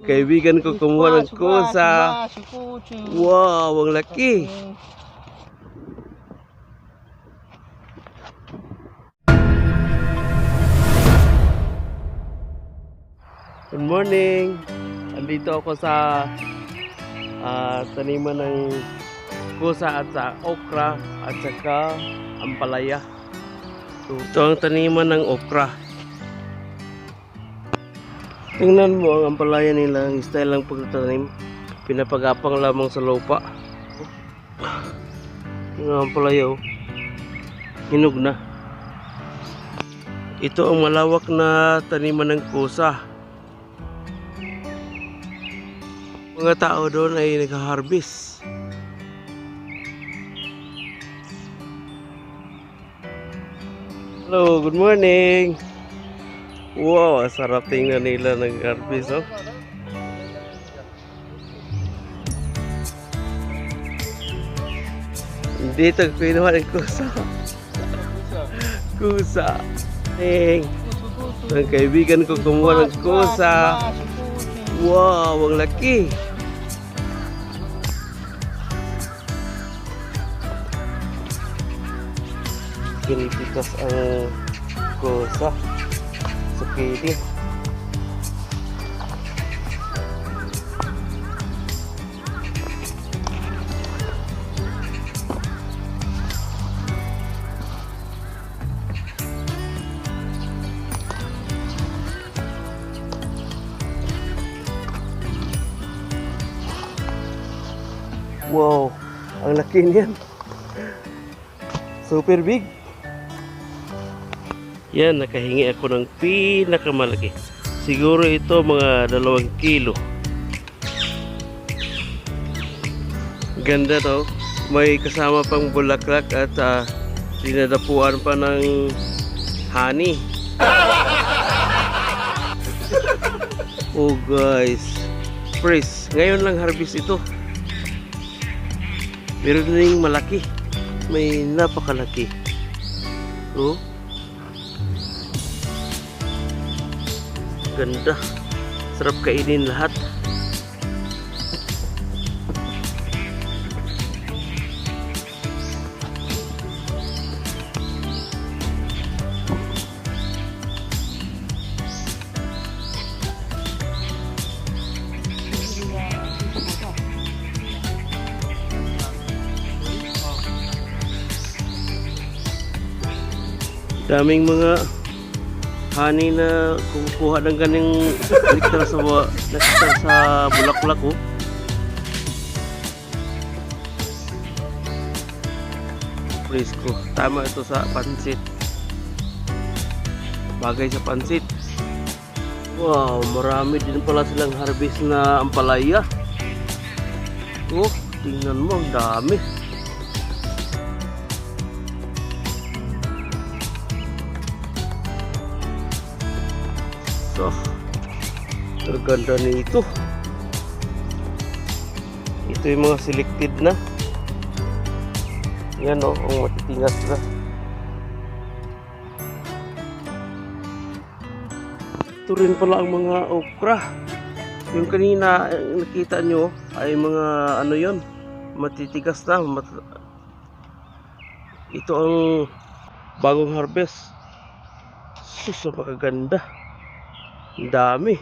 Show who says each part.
Speaker 1: kaibigan ko kumuha ng kusa. Wow, ang laki. Good morning. Andito ako sa taniman ng kusa at sa okra at saka ampalaya. So, ito ang taniman ng okra. Tingnan mo ang ampalaya nila, ang style ng pagtatanim. Pinapagapang lamang sa lupa. Yung ampalaya, hinog na. Ito ang malawak na taniman ng kusa. Mga tao doon ay nag-harvest. Hello, good morning. Wow, sarap tingnan nila nag-harvest, oh. Dito kinuha ng kusa. Kusa. Ang kaibigan ko kumuha ng kusa. Wow, ang laki. Pinipitas ang kusa sa pili. Wow, ang laki niyan. Super big. Yan, nakahingi ako ng pinakamalaki. Siguro ito mga 2 kilo. Ganda to. May kasama pang bulaklak at dinadapuan pa ng honey. Oh guys, fresh. Ngayon lang harvest ito. Meron ding malaki. May napakalaki. Oh. Ganda. Sarap kainin lahat. Daming mga honey na kumukuha ng ganing nektar sa bulaklak, oh. Presko. Tama ito sa pansit. Bagay sa pansit. Wow, marami din pala silang harvest na ampalaya. Oh, tingnan mo, ang dami. So, ang ganda nito. Ito yung mga selected na. Yan, oh, ang matitingas na. Ito rin pala ang mga okra. Yung kanina nakita nyo ay mga ano yon, matitigas na. Ito ang bagong harvest. Sus, napakaganda. Ang dami.